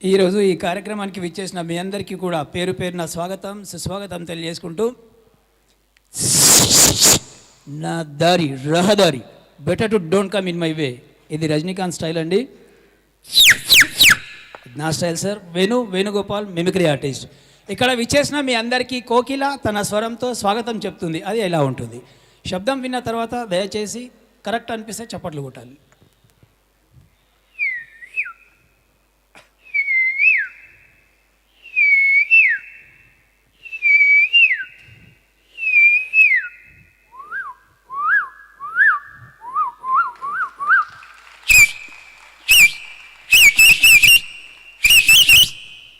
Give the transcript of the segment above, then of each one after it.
ఈరోజు ఈ కార్యక్రమానికి విచ్చేసిన మీ అందరికీ కూడా పేరు పేరున స్వాగతం సుస్వాగతం తెలియజేసుకుంటూ, నా దారి రహదారి, better to don't come in my way, ఇది రజనీకాంత్ స్టైల్ అండి. నా style sir. Venugopal mimicry artist. ఇక్కడ విచ్చేసిన మీ అందరికీ కోకిల తన స్వరంతో స్వాగతం చెప్తుంది. అది ఎలా ఉంటుంది? శబ్దం విన్న తర్వాత దయచేసి కరెక్ట్ అనిపిస్తే చప్పట్లు కొట్టాలి.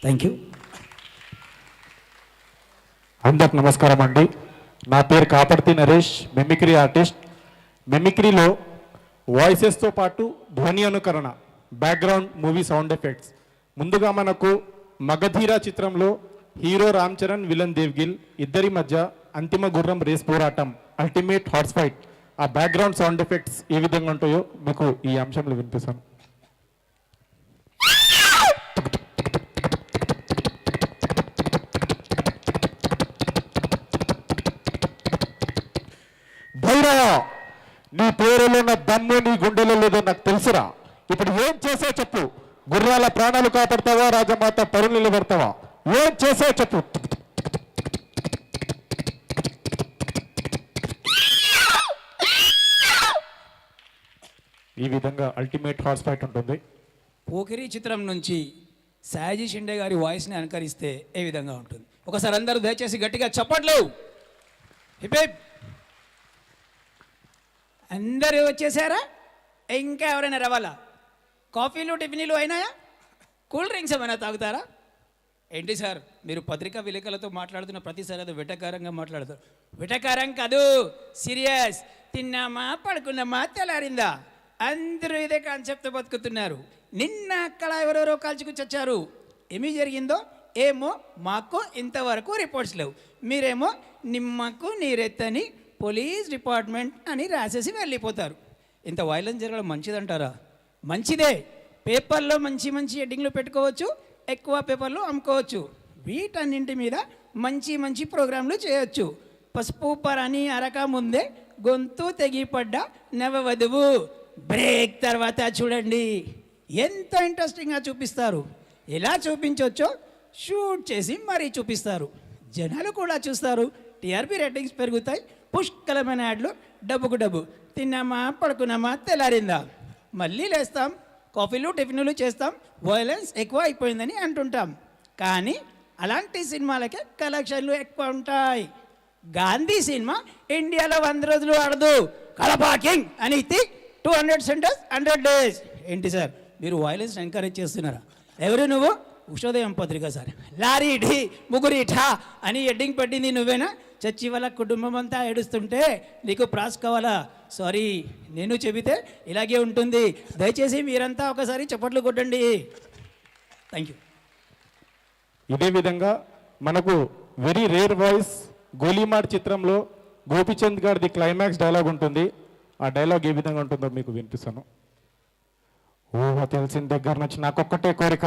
Thank you. అందరికి నమస్కారం అండి. నా పేరు కాపర్తి నరేష్, మిమిక్రీ ఆర్టిస్ట్. మిమిక్రీలో వాయిసెస్తో పాటు ధ్వని అనుకరణ, బ్యాక్గ్రౌండ్ మూవీ సౌండ్ ఎఫెక్ట్స్. ముందుగా మనకు మగధీర చిత్రంలో హీరో రామ్ చరణ్, విలన్ దేవ్గిల్ ఇద్దరి మధ్య అంతిమ గుర్రం రేస్ పోరాటం, అల్టిమేట్ హార్స్ ఫైట్, ఆ బ్యాక్గ్రౌండ్ సౌండ్ ఎఫెక్ట్స్ ఏ విధంగా ఉంటాయో మీకు ఈ అంశంలో వినిపిస్తాను. నీ పేరులో ఉన్న దమ్ము నీ గుండెలో లేదో నాకు తెలుసురా. ఇప్పుడు ఏం చేసా చెప్పు. గుర్రాల ప్రాణాలు కాపాడతావా, రాజమాత పరులు నిలబెడతావా? ఏం చేసా చెప్పు. ఈ విధంగా అల్టిమేట్ హార్స్ ఫైట్ ఉంటుంది. పోకిరి చిత్రం నుంచి సాజీ షిండే గారి వాయిస్ని అనుకరిస్తే ఏ విధంగా ఉంటుంది? ఒకసారి అందరూ దయచేసి గట్టిగా చప్పట్లు. Hip hip. అందరూ వచ్చేసారా? ఇంకా ఎవరైనా రావాలా? కాఫీలు టిఫిన్లు అయినాయా? కూల్ డ్రింక్స్ ఏమైనా తాగుతారా? ఏంటి సార్ మీరు పత్రికా విలేకరులతో మాట్లాడుతున్న ప్రతిసారి అది వెటకారంగా మాట్లాడతారు. వెటకారం కాదు, సీరియస్. తిన్నామా, పడుకున్నామా, తెల్లారిందా, అందరూ ఇదే కాన్సెప్ట్ బతుకుతున్నారు. నిన్న అక్కడ ఎవరెవరో కాల్చుకు చచ్చారు. ఏమి జరిగిందో ఏమో మాకు ఇంతవరకు రిపోర్ట్స్ లేవు. మీరేమో నిమ్మకు నీరెత్తని పోలీస్ డిపార్ట్మెంట్ అని రాసేసి వెళ్ళిపోతారు. ఇంత వైలెన్స్ జరగడం మంచిదంటారా? మంచిదే. పేపర్లో మంచి మంచి హెడ్డింగ్లు పెట్టుకోవచ్చు, ఎక్కువ పేపర్లు అమ్ముకోవచ్చు. వీటన్నింటి మీద మంచి మంచి ప్రోగ్రాంలు చేయొచ్చు. పసుపు పరాని అరక ముందే గొంతు తెగిపడ్డ నవవధువు బ్రేక్ తర్వాత చూడండి ఎంత ఇంట్రెస్టింగ్గా చూపిస్తారు. ఎలా చూపించవచ్చో షూట్ చేసి మరీ చూపిస్తారు. జనాలు కూడా చూస్తారు. టీఆర్పీ రేటింగ్స్ పెరుగుతాయి. పుష్కలమైన యాడ్లు, డబ్బుకు డబ్బు. తిన్నామా, పడుకున్నామా, తెల్లారిందా, మళ్ళీ లేస్తాం, కాఫీలు టిఫిన్లు చేస్తాం, వైలెన్స్ ఎక్కువ అయిపోయిందని అంటుంటాం. కానీ అలాంటి సినిమాలకే కలెక్షన్లు ఎక్కువ ఉంటాయి. గాంధీ సినిమా ఇండియాలో 100 రోజులు ఆడదు. కడప కింగ్ అని 200 సెంటర్స్ 100 days. ఏంటి సార్ మీరు వైలెన్స్ ఎంకరేజ్ చేస్తున్నారా? ఎవరు నువ్వు? ఉషోదయం పత్రిక సార్. లారీ ఢీ ముగ్గురి ఠా అని హెడ్డింగ్ పెట్టింది నువ్వేనా? చచ్చి వాళ్ళ కుటుంబం అంతా ఏడుస్తుంటే నీకు ప్రాస్ కావాలా? సారీ, నేను చెబితే ఇలాగే ఉంటుంది. దయచేసి మీరంతా ఒకసారి చప్పట్లు కొట్టండి. Thank you. ఇదే విధంగా మనకు వెరీ రేర్ వాయిస్ గోలీమార్ చిత్రంలో గోపిచంద్ గారిది క్లైమాక్స్ డైలాగ్ ఉంటుంది. ఆ డైలాగ్ ఏ విధంగా ఉంటుందో మీకు వినిపిస్తాను. ఊహ తెలిసిన దగ్గర నుంచి నాకొక్కటే కోరిక,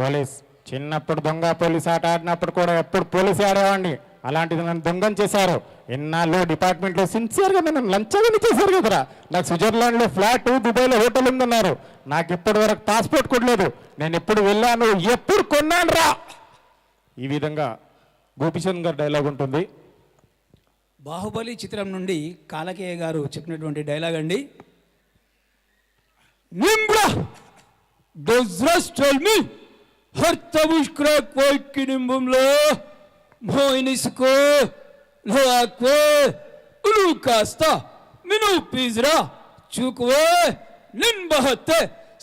పోలీస్. చిన్నప్పుడు దొంగ పోలీస్ ఆట ఆడినప్పుడు కూడా ఎప్పుడు పోలీస్ ఆడేవాడిని. అలాంటిది నన్ను దొంగని చేశారు. ఎన్నాళ్ళు డిపార్ట్మెంట్లో సిన్సియర్గా నన్ను లంచగని చేశారు కదరా. నాకు స్విట్జర్లాండ్లో ఫ్లాట్, దుబాయ్లో హోటల్ ఉందన్నారు. నాకు ఇప్పటి వరకు పాస్పోర్ట్ కూడా లేదు. నేను ఎప్పుడు వెళ్ళాను, ఎప్పుడు కొన్నాను రా. ఈ విధంగా గోపిచంద్ గారి డైలాగ్ ఉంటుంది. బాహుబలి చిత్రం నుండి కాలకేయ గారు చెప్పినటువంటి డైలాగ్ అండి. నింబ్రా does Russ tell me her tabush crack white kinimumlo moinisko lo akwe ulu kasta minu pizra chukwe nin bahatte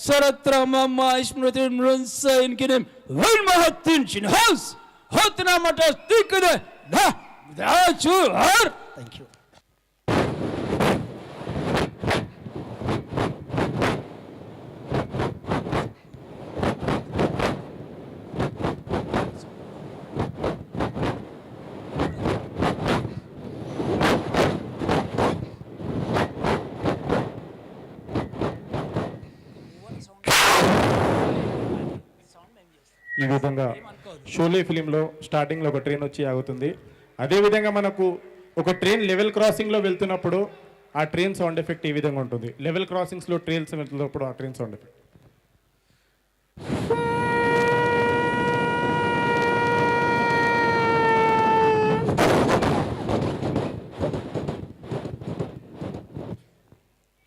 saratra mama ishmrutin runsa in kinim wen mahatin chin house hotna matas tikde na da chu har. Thank you. ఈ విధంగా షోలే ఫిలింలో స్టార్టింగ్లో ఒక train వచ్చి ఆగుతుంది. అదేవిధంగా మనకు ఒక ట్రైన్ లెవెల్ క్రాసింగ్లో వెళ్తున్నప్పుడు ఆ ట్రైన్ సౌండ్ ఎఫెక్ట్ ఈ విధంగా ఉంటుంది. లెవెల్ క్రాసింగ్స్లో ట్రైన్స్ వెళ్తున్నప్పుడు ఆ ట్రైన్ సౌండ్ ఎఫెక్ట్.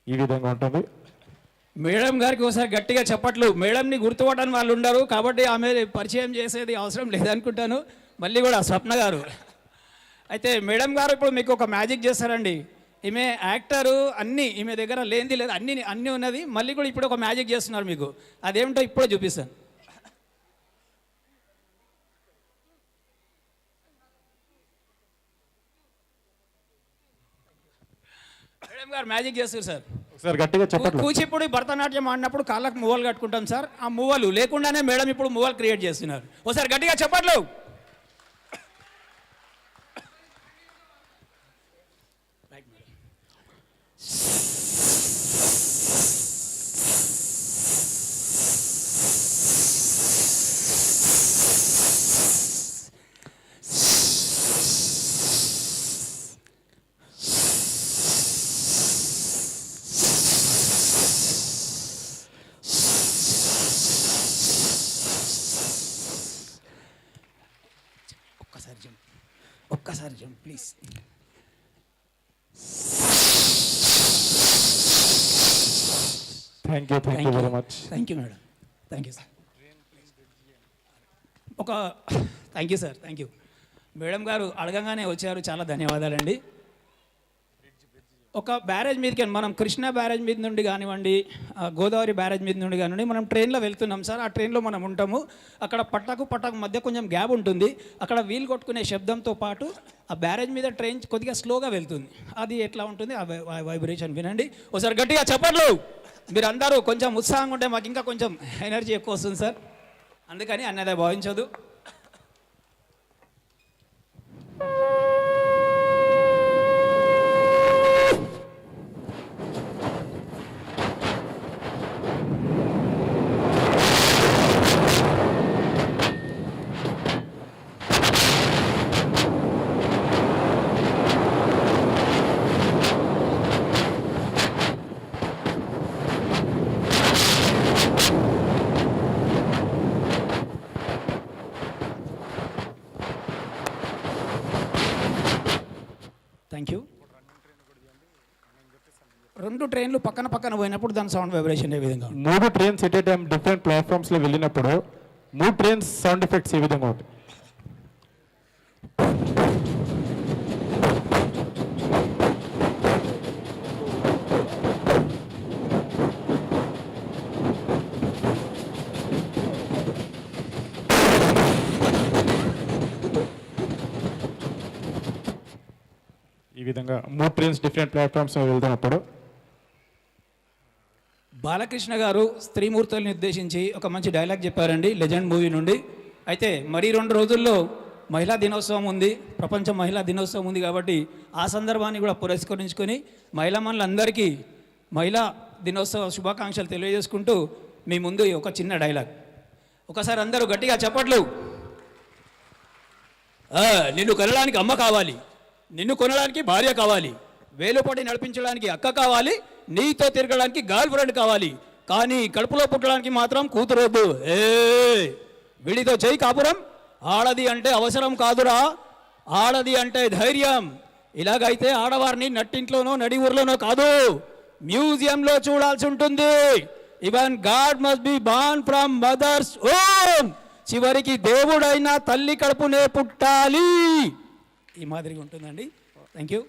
ఈ విధంగా ఉంటుంది. మేడం గారికి ఒకసారి గట్టిగా చెప్పట్లు. మేడంని గుర్తుపట్టని వాళ్ళు ఉండరు కాబట్టి ఆమె పరిచయం చేసేది అవసరం లేదనుకుంటాను. మళ్ళీ కూడా స్వప్న గారు అయితే మేడం గారు ఇప్పుడు మీకు ఒక మ్యాజిక్ చేస్తారండి. ఈమె యాక్టరు, అన్నీ ఈమె దగ్గర లేనిది లేదు, అన్నీ ఉన్నది. మళ్ళీ కూడా ఇప్పుడు ఒక మ్యాజిక్ చేస్తున్నారు మీకు. అదేమిటో ఇప్పుడే చూపిస్తాను. మేడం గారు మ్యాజిక్ చేస్తారు సార్. ఒకసారి గట్టిగా చెప్పట్లు. కూచిపూడి భరతనాట్యం ఆడినప్పుడు కాళ్ళకు మువ్వలు కట్టుకుంటాం సార్. ఆ మువ్వలు లేకుండానే మేడం ఇప్పుడు మువ్వలు క్రియేట్ చేస్తున్నారు. ఒకసారి గట్టిగా చెప్పట్లు. ఒక్కసారి jump please. Thank you very much. Thank you madam. Thank you sir. Thank you sir. Thank you madam గారు. అడగంగానే వచ్చారు, చాలా ధన్యవాదాలండి. ఒక బ్యారేజ్ మీదకి మనం కృష్ణా బ్యారేజ్ మీద నుండి కానివ్వండి, గోదావరి బ్యారేజ్ మీద నుండి కానివ్వండి, మనం ట్రైన్లో వెళ్తున్నాం సార్. ఆ ట్రైన్లో మనం ఉంటాము. అక్కడ పట్టకు మధ్య కొంచెం గ్యాప్ ఉంటుంది. అక్కడ వీల్ కొట్టుకునే శబ్దంతో పాటు ఆ బ్యారేజ్ మీద ట్రైన్ కొద్దిగా స్లోగా వెళ్తుంది. అది ఎట్లా ఉంటుంది ఆ వైబ్రేషన్ వినండి. ఒకసారి గట్టిగా చెప్పట్లు. మీరు అందరూ కొంచెం ఉత్సాహంగా ఉంటే మాకు ఇంకా కొంచెం ఎనర్జీ ఎక్కువ వస్తుంది సార్. అందుకని అన్నదే భావించదు. Thank you. రెండు ట్రైన్లు పక్కన పోయినప్పుడు దాని సౌండ్ వైబ్రేషన్ ఏ విధంగా? 3 trains at a time different ప్లాట్ఫామ్స్లో వెళ్ళినప్పుడు 3 ట్రైన్స్ సౌండ్ ఎఫెక్ట్స్ ఏ విధంగా ఉంటాయి? ఈ విధంగా 3 ట్రైన్స్ డిఫరెంట్ ప్లాట్ఫామ్స్ వెళ్తున్నప్పుడు. బాలకృష్ణ గారు స్త్రీమూర్తుల్ని ఉద్దేశించి ఒక మంచి డైలాగ్ చెప్పారండి, లెజెండ్ మూవీ నుండి. అయితే మరి 2 రోజుల్లో మహిళా దినోత్సవం ఉంది, ప్రపంచ మహిళా దినోత్సవం ఉంది. కాబట్టి ఆ సందర్భాన్ని కూడా పురస్కరించుకొని మహిళామణులందరికీ మహిళా దినోత్సవ శుభాకాంక్షలు తెలియజేసుకుంటూ మీ ముందు ఒక చిన్న డైలాగ్. ఒకసారి అందరూ గట్టిగా చెప్పట్లు. నిన్ను కొనడానికి అమ్మ కావాలి, నిన్ను కొనడానికి భార్య కావాలి, వేలుపడి నడిపించడానికి అక్క కావాలి, నీతో తిరగడానికి గర్ల్ ఫ్రెండ్ కావాలి, కానీ కడుపులో పుట్టడానికి మాత్రం కూతురొద్దు. విడితో చేయి కాపురం. ఆడది అంటే అవసరం కాదురా, ఆడది అంటే ధైర్యం. ఇలాగైతే ఆడవారిని నట్టింట్లోనో నడి ఊర్లోనో కాదు, మ్యూజియంలో చూడాల్సి ఉంటుంది. Even god must be born from mother's womb. చివరికి దేవుడైనా తల్లి కడుపునే పుట్టాలి. ఈ మాదిరిగా ఉంటుందండి. Thank you.